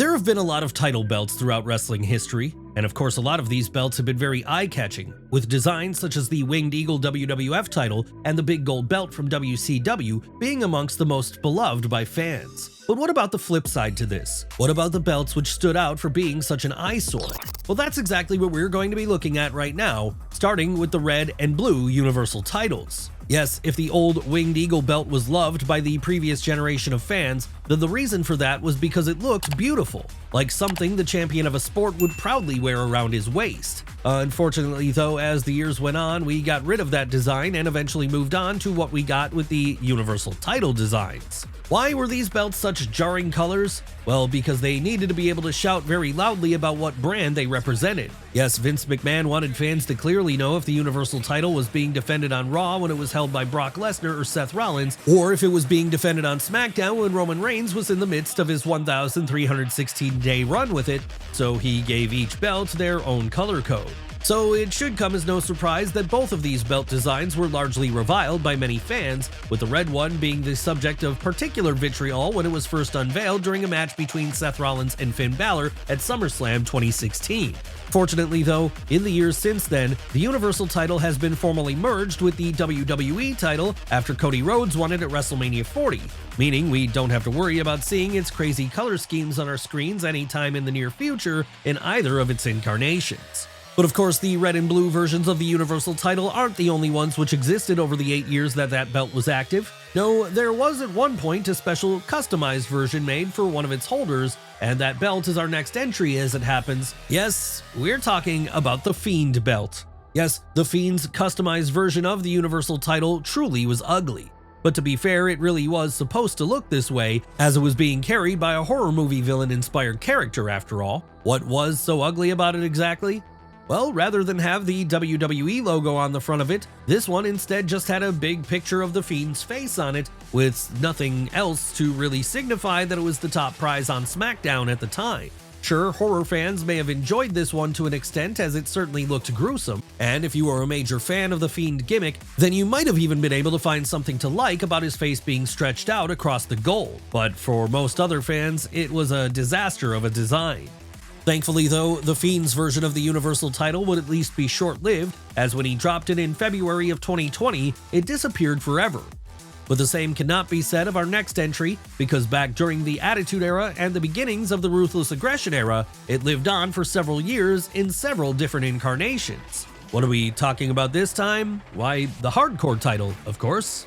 There have been a lot of title belts throughout wrestling history, and of course a lot of these belts have been very eye-catching, with designs such as the Winged Eagle WWF title and the big gold belt from WCW being amongst the most beloved by fans. But what about the flip side to this? What about the belts which stood out for being such an eyesore? Well, that's exactly what we're going to be looking at right now, starting with the red and blue Universal titles. Yes, if the old Winged Eagle belt was loved by the previous generation of fans, then the reason for that was because it looked beautiful, like something the champion of a sport would proudly wear around his waist. Unfortunately though, as the years went on, we got rid of that design and eventually moved on to what we got with the Universal title designs. Why were these belts such jarring colors? Well, because they needed to be able to shout very loudly about what brand they represented. Yes, Vince McMahon wanted fans to clearly know if the Universal title was being defended on Raw when it was held by Brock Lesnar or Seth Rollins, or if it was being defended on SmackDown when Roman Reigns was in the midst of his 1,316-day run with it, so he gave each belt their own color code. So it should come as no surprise that both of these belt designs were largely reviled by many fans, with the red one being the subject of particular vitriol when it was first unveiled during a match between Seth Rollins and Finn Balor at SummerSlam 2016. Fortunately though, in the years since then, the Universal title has been formally merged with the WWE title after Cody Rhodes won it at WrestleMania 40, meaning we don't have to worry about seeing its crazy color schemes on our screens anytime in the near future in either of its incarnations. But of course, the red and blue versions of the Universal title aren't the only ones which existed over the 8 years that belt was active. No, there was at one point a special customized version made for one of its holders, and that belt is our next entry as it happens. Yes, we're talking about the Fiend belt. Yes, the Fiend's customized version of the Universal title truly was ugly. But to be fair, it really was supposed to look this way, as it was being carried by a horror movie villain-inspired character after all. What was so ugly about it exactly? Well, rather than have the WWE logo on the front of it, this one instead just had a big picture of the Fiend's face on it, with nothing else to really signify that it was the top prize on SmackDown at the time. Sure, horror fans may have enjoyed this one to an extent, as it certainly looked gruesome, and if you were a major fan of the Fiend gimmick, then you might have even been able to find something to like about his face being stretched out across the gold. But for most other fans, it was a disaster of a design. Thankfully though, the Fiend's version of the Universal title would at least be short-lived, as when he dropped it in February of 2020, it disappeared forever. But the same cannot be said of our next entry, because back during the Attitude Era and the beginnings of the Ruthless Aggression Era, it lived on for several years in several different incarnations. What are we talking about this time? Why, the Hardcore title, of course.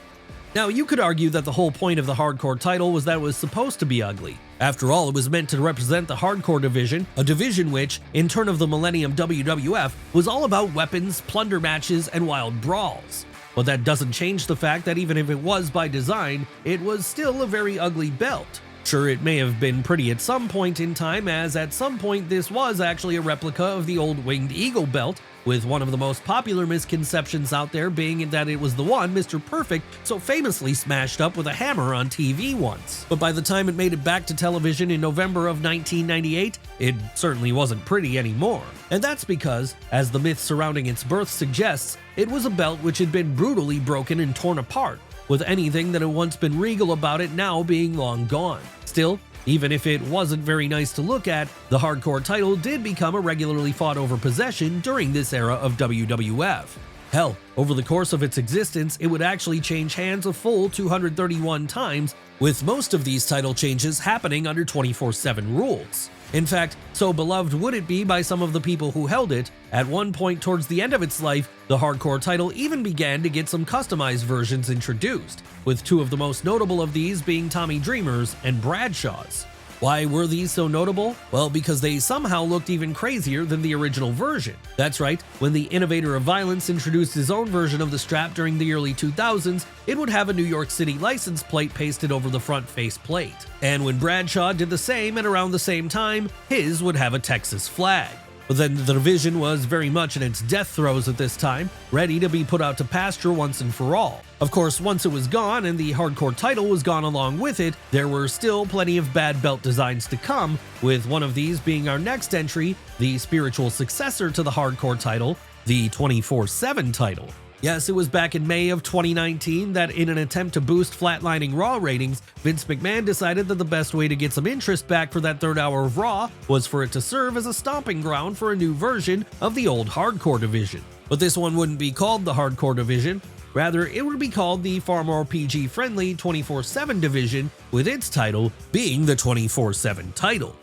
Now, you could argue that the whole point of the Hardcore title was that it was supposed to be ugly. After all, it was meant to represent the Hardcore division, a division which, in turn of the Millennium WWF, was all about weapons, plunder matches, and wild brawls. But that doesn't change the fact that even if it was by design, it was still a very ugly belt. Sure, it may have been pretty at some point in time, as at some point this was actually a replica of the old Winged Eagle belt, with one of the most popular misconceptions out there being that it was the one Mr. Perfect so famously smashed up with a hammer on TV once. But by the time it made it back to television in November of 1998, it certainly wasn't pretty anymore. And that's because, as the myth surrounding its birth suggests, it was a belt which had been brutally broken and torn apart, with anything that had once been regal about it now being long gone. Still, even if it wasn't very nice to look at, the Hardcore title did become a regularly fought over possession during this era of WWF. Hell, over the course of its existence, it would actually change hands a full 231 times, with most of these title changes happening under 24/7 rules. In fact, so beloved would it be by some of the people who held it, at one point towards the end of its life, the Hardcore title even began to get some customized versions introduced, with two of the most notable of these being Tommy Dreamer's and Bradshaw's. Why were these so notable? Well, because they somehow looked even crazier than the original version. That's right, when the innovator of violence introduced his own version of the strap during the early 2000s, it would have a New York City license plate pasted over the front face plate. And when Bradshaw did the same at around the same time, his would have a Texas flag. But then the division was very much in its death throes at this time, ready to be put out to pasture once and for all. Of course, once it was gone and the Hardcore title was gone along with it, there were still plenty of bad belt designs to come, with one of these being our next entry, the spiritual successor to the Hardcore title, the 24/7 title. Yes, it was back in May of 2019 that in an attempt to boost flatlining Raw ratings, Vince McMahon decided that the best way to get some interest back for that third hour of Raw was for it to serve as a stomping ground for a new version of the old Hardcore division. But this one wouldn't be called the Hardcore division. Rather, it would be called the far more PG-friendly 24/7 division, with its title being the 24/7 title.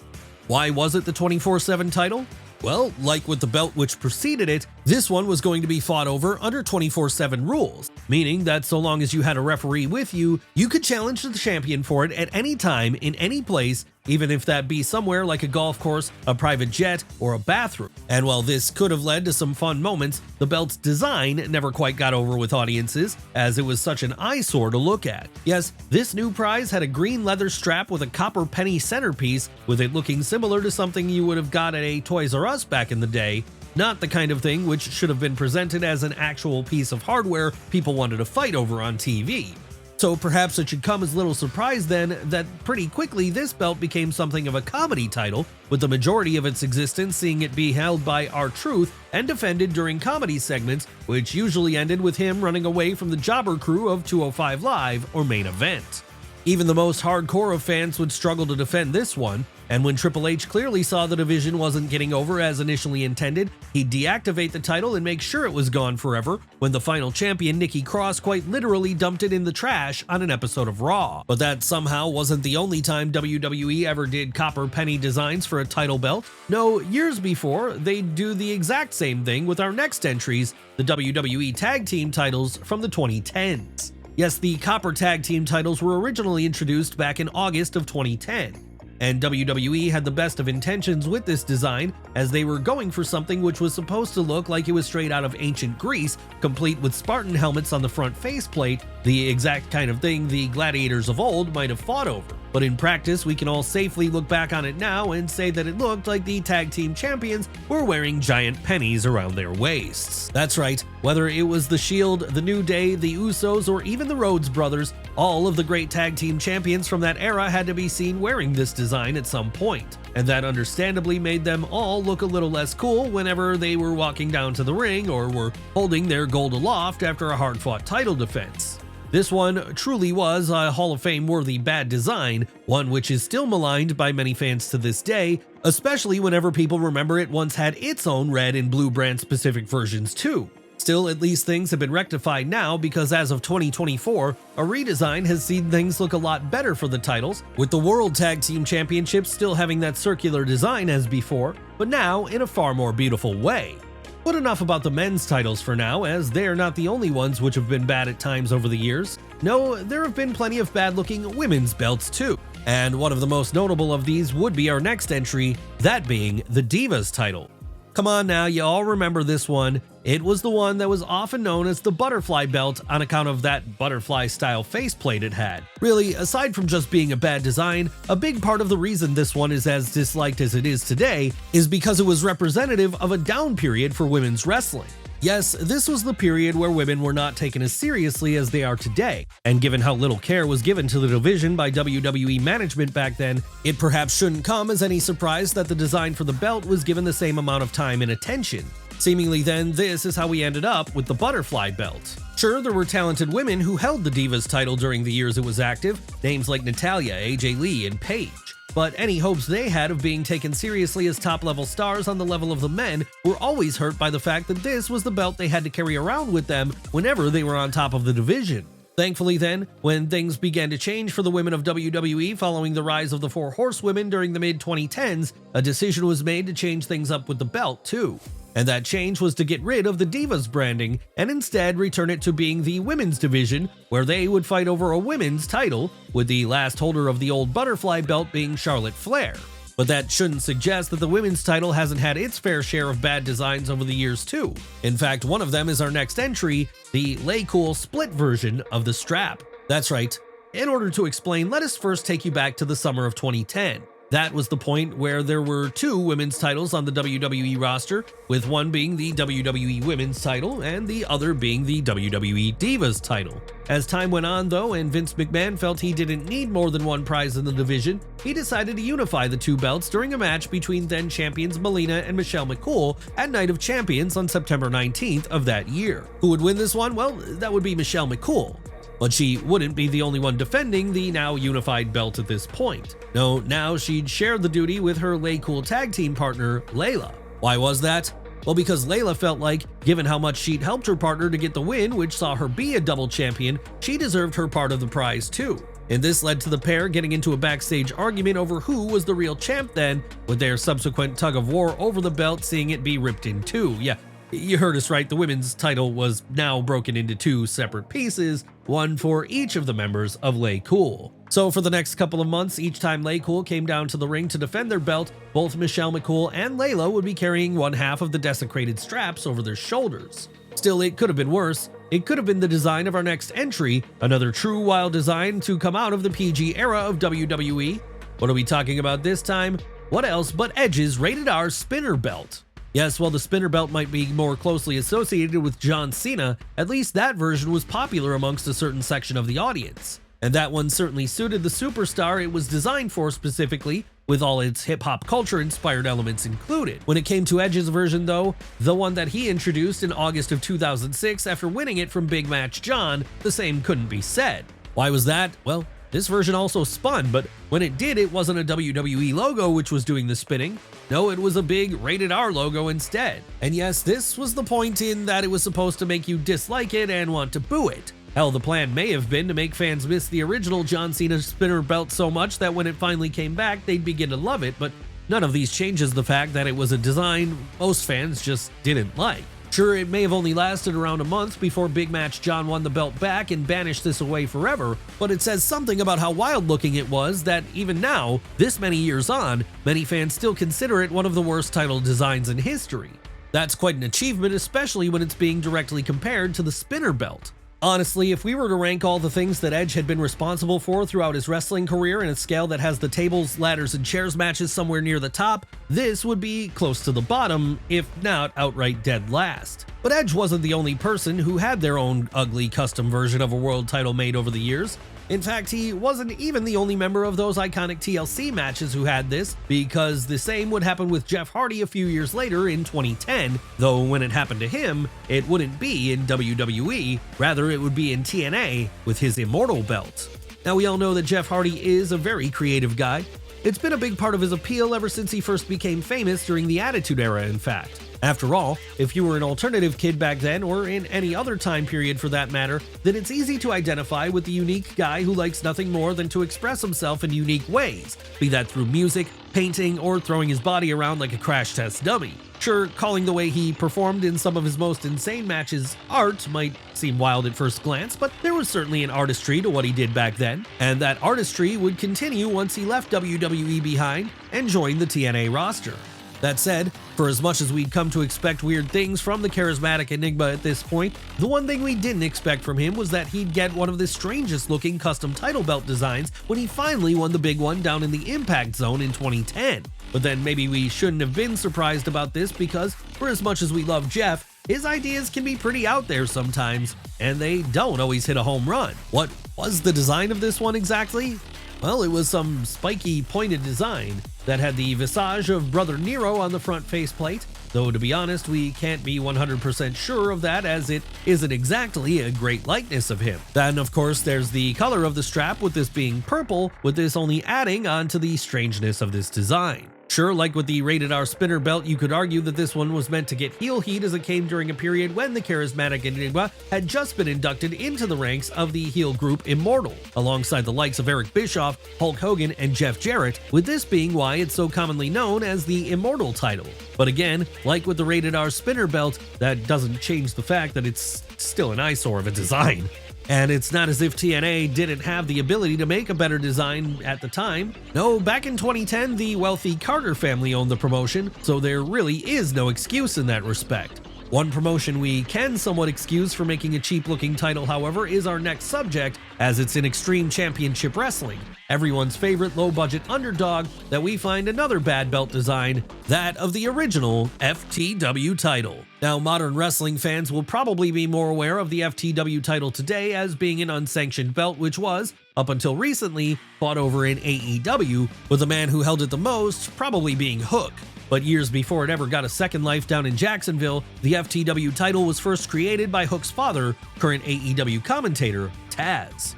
Why was it the 24/7 title? Well, like with the belt which preceded it, this one was going to be fought over under 24/7 rules, meaning that so long as you had a referee with you, you could challenge the champion for it at any time, in any place, even if that be somewhere like a golf course, a private jet, or a bathroom. And while this could have led to some fun moments, the belt's design never quite got over with audiences, as it was such an eyesore to look at. Yes, this new prize had a green leather strap with a copper penny centerpiece, with it looking similar to something you would have got at a Toys R Us back in the day. Not the kind of thing which should have been presented as an actual piece of hardware people wanted to fight over on TV. So perhaps it should come as little surprise then that pretty quickly this belt became something of a comedy title, with the majority of its existence seeing it be held by R-Truth and defended during comedy segments, which usually ended with him running away from the jobber crew of 205 Live or Main Event. Even the most hardcore of fans would struggle to defend this one, and when Triple H clearly saw the division wasn't getting over as initially intended, he'd deactivate the title and make sure it was gone forever, when the final champion Nikki Cross quite literally dumped it in the trash on an episode of Raw. But that somehow wasn't the only time WWE ever did copper penny designs for a title belt. No, years before, they'd do the exact same thing with our next entries, the WWE Tag Team titles from the 2010s. Yes, the copper tag team titles were originally introduced back in August of 2010. And WWE had the best of intentions with this design, as they were going for something which was supposed to look like it was straight out of ancient Greece, complete with Spartan helmets on the front faceplate, the exact kind of thing the gladiators of old might have fought over. But in practice, we can all safely look back on it now and say that it looked like the tag team champions were wearing giant pennies around their waists. That's right, whether it was The Shield, The New Day, The Usos, or even the Rhodes brothers, all of the great tag team champions from that era had to be seen wearing this design at some point. And that understandably made them all look a little less cool whenever they were walking down to the ring or were holding their gold aloft after a hard-fought title defense. This one truly was a Hall of Fame worthy bad design, one which is still maligned by many fans to this day, especially whenever people remember it once had its own red and blue brand specific versions too. Still, at least things have been rectified now, because as of 2024, a redesign has seen things look a lot better for the titles, with the World Tag Team Championships still having that circular design as before, but now in a far more beautiful way. But enough about the men's titles for now, as they're not the only ones which have been bad at times over the years. No, there have been plenty of bad-looking women's belts too. And one of the most notable of these would be our next entry, that being the Divas title. Come on now, you all remember this one. It was the one that was often known as the butterfly belt on account of that butterfly-style faceplate it had. Really, aside from just being a bad design, a big part of the reason this one is as disliked as it is today is because it was representative of a down period for women's wrestling. Yes, this was the period where women were not taken as seriously as they are today, and given how little care was given to the division by WWE management back then, it perhaps shouldn't come as any surprise that the design for the belt was given the same amount of time and attention. Seemingly then, this is how we ended up with the butterfly belt. Sure, there were talented women who held the Divas title during the years it was active, names like Natalya, AJ Lee, and Paige. But any hopes they had of being taken seriously as top-level stars on the level of the men were always hurt by the fact that this was the belt they had to carry around with them whenever they were on top of the division. Thankfully then, when things began to change for the women of WWE following the rise of the Four Horsewomen during the mid-2010s, a decision was made to change things up with the belt too. And that change was to get rid of the Divas branding and instead return it to being the women's division, where they would fight over a women's title, with the last holder of the old butterfly belt being Charlotte Flair. But that shouldn't suggest that the women's title hasn't had its fair share of bad designs over the years too. In fact, one of them is our next entry, the Lay Cool split version of the strap. That's right. In order to explain, let us first take you back to the summer of 2010. That was the point where there were 2 women's titles on the WWE roster, with one being the WWE Women's title and the other being the WWE Divas title. As time went on though, and Vince McMahon felt he didn't need more than one prize in the division, he decided to unify the 2 belts during a match between then champions Melina and Michelle McCool at Night of Champions on September 19th of that year. Who would win this one? Well, that would be Michelle McCool. But she wouldn't be the only one defending the now unified belt at this point. No, now she'd share the duty with her LayCool tag team partner, Layla. Why was that? Well, because Layla felt like, given how much she'd helped her partner to get the win, which saw her be a double champion, she deserved her part of the prize too. And this led to the pair getting into a backstage argument over who was the real champ then, with their subsequent tug of war over the belt seeing it be ripped in 2. Yeah, you heard us right, the women's title was now broken into 2 separate pieces, one for each of the members of LayCool. So for the next couple of months, each time LayCool came down to the ring to defend their belt, both Michelle McCool and Layla would be carrying one half of the desecrated straps over their shoulders. Still, it could have been worse. It could have been the design of our next entry, another true wild design to come out of the PG era of WWE. What are we talking about this time? What else but Edge's Rated R Spinner Belt. Yes, while the spinner belt might be more closely associated with John Cena, at least that version was popular amongst a certain section of the audience. And that one certainly suited the superstar it was designed for specifically, with all its hip-hop culture-inspired elements included. When it came to Edge's version though, the one that he introduced in August of 2006 after winning it from Big Match John, the same couldn't be said. Why was that? Well, this version also spun, but when it did, it wasn't a WWE logo which was doing the spinning. No, it was a big Rated R logo instead. And yes, this was the point in that it was supposed to make you dislike it and want to boo it. Hell, the plan may have been to make fans miss the original John Cena spinner belt so much that when it finally came back, they'd begin to love it, but none of these changes the fact that it was a design most fans just didn't like. Sure, it may have only lasted around a month before Big Match John won the belt back and banished this away forever, but it says something about how wild looking it was that even now, this many years on, many fans still consider it one of the worst title designs in history. That's quite an achievement, especially when it's being directly compared to the spinner belt. Honestly, if we were to rank all the things that Edge had been responsible for throughout his wrestling career in a scale that has the tables, ladders, and chairs matches somewhere near the top, this would be close to the bottom, if not outright dead last. But Edge wasn't the only person who had their own ugly custom version of a world title made over the years. In fact, he wasn't even the only member of those iconic TLC matches who had this, because the same would happen with Jeff Hardy a few years later in 2010, though when it happened to him, it wouldn't be in WWE, rather it would be in TNA with his Immortal belt. Now we all know that Jeff Hardy is a very creative guy. It's been a big part of his appeal ever since he first became famous during the Attitude Era, in fact. After all, if you were an alternative kid back then, or in any other time period for that matter, then it's easy to identify with the unique guy who likes nothing more than to express himself in unique ways, be that through music, painting, or throwing his body around like a crash test dummy. Sure, calling the way he performed in some of his most insane matches art might seem wild at first glance, but there was certainly an artistry to what he did back then, and that artistry would continue once he left WWE behind and joined the TNA roster. That said, for as much as we'd come to expect weird things from the charismatic enigma at this point, the one thing we didn't expect from him was that he'd get one of the strangest looking custom title belt designs when he finally won the big one down in the Impact Zone in 2010. But then maybe we shouldn't have been surprised about this, because for as much as we love Jeff, his ideas can be pretty out there sometimes, and they don't always hit a home run. What was the design of this one exactly? Well, it was some spiky, pointed design that had the visage of Brother Nero on the front faceplate, though to be honest, we can't be 100% sure of that, as it isn't exactly a great likeness of him. Then, of course, there's the color of the strap, with this being purple, with this only adding on to the strangeness of this design. Sure, like with the Rated R spinner belt, you could argue that this one was meant to get heel heat, as it came during a period when the charismatic Enigma had just been inducted into the ranks of the heel group Immortal, alongside the likes of Eric Bischoff, Hulk Hogan, and Jeff Jarrett, with this being why it's so commonly known as the Immortal title. But again, like with the Rated R spinner belt, that doesn't change the fact that it's still an eyesore of a design. And it's not as if TNA didn't have the ability to make a better design at the time. No, back in 2010, the wealthy Carter family owned the promotion, so there really is no excuse in that respect. One promotion we can somewhat excuse for making a cheap-looking title, however, is our next subject, as it's in Extreme Championship Wrestling, everyone's favorite low-budget underdog that we find another bad belt design, that of the original FTW title. Now, modern wrestling fans will probably be more aware of the FTW title today as being an unsanctioned belt which was, up until recently, fought over in AEW, with the man who held it the most probably being Hook. But years before it ever got a second life down in Jacksonville, the FTW title was first created by Hook's father, current AEW commentator, Taz.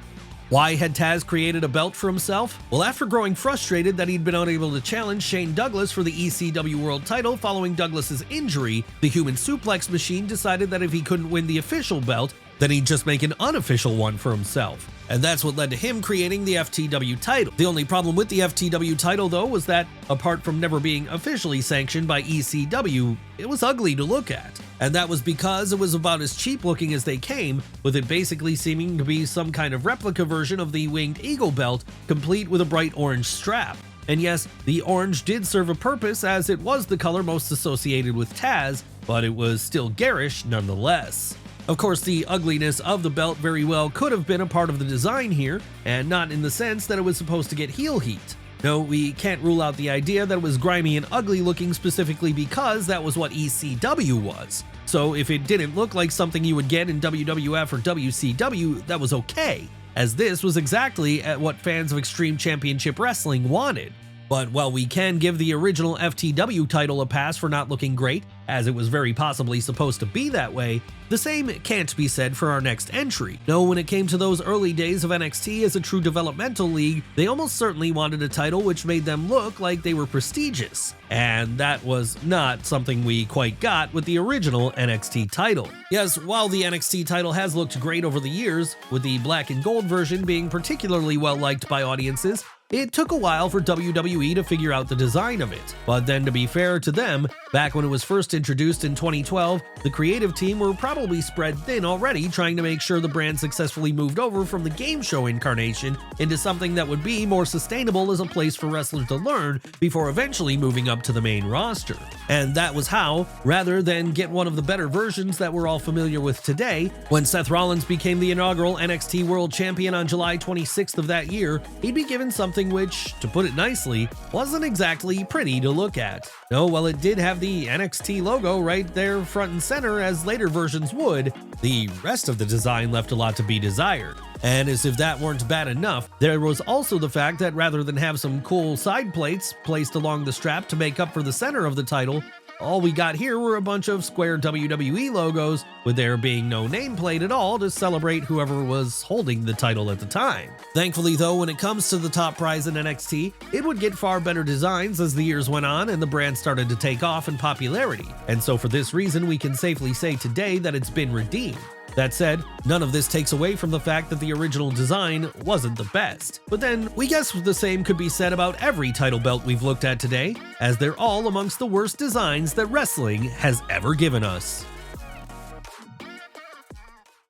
Why had Taz created a belt for himself? Well, after growing frustrated that he'd been unable to challenge Shane Douglas for the ECW World title following Douglas's injury, the Human Suplex Machine decided that if he couldn't win the official belt, then he'd just make an unofficial one for himself. And that's what led to him creating the FTW title. The only problem with the FTW title, though, was that, apart from never being officially sanctioned by ECW, it was ugly to look at. And that was because it was about as cheap looking as they came, with it basically seeming to be some kind of replica version of the Winged Eagle belt, complete with a bright orange strap. And yes, the orange did serve a purpose, as it was the color most associated with Taz, but it was still garish nonetheless. Of course, the ugliness of the belt very well could have been a part of the design here, and not in the sense that it was supposed to get heel heat. No, we can't rule out the idea that it was grimy and ugly looking specifically because that was what ECW was. So if it didn't look like something you would get in WWF or WCW, that was okay, as this was exactly what fans of Extreme Championship Wrestling wanted. But while we can give the original FTW title a pass for not looking great, as it was very possibly supposed to be that way, the same can't be said for our next entry. No, when it came to those early days of NXT as a true developmental league, they almost certainly wanted a title which made them look like they were prestigious. And that was not something we quite got with the original NXT title. Yes, while the NXT title has looked great over the years, with the black and gold version being particularly well liked by audiences, it took a while for WWE to figure out the design of it. But then, to be fair to them, back when it was first introduced in 2012, the creative team were probably spread thin already, trying to make sure the brand successfully moved over from the game show incarnation into something that would be more sustainable as a place for wrestlers to learn before eventually moving up to the main roster. And that was how, rather than get one of the better versions that we're all familiar with today, when Seth Rollins became the inaugural NXT World Champion on July 26th of that year, he'd be given something which, to put it nicely, wasn't exactly pretty to look at. No, while it did have the NXT logo right there front and center as later versions would, the rest of the design left a lot to be desired. And as if that weren't bad enough, there was also the fact that rather than have some cool side plates placed along the strap to make up for the center of the title, all we got here were a bunch of square WWE logos, with there being no nameplate at all to celebrate whoever was holding the title at the time. Thankfully though, when it comes to the top prize in NXT, it would get far better designs as the years went on and the brand started to take off in popularity, and so for this reason we can safely say today that it's been redeemed. That said, none of this takes away from the fact that the original design wasn't the best. But then, we guess the same could be said about every title belt we've looked at today, as they're all amongst the worst designs that wrestling has ever given us.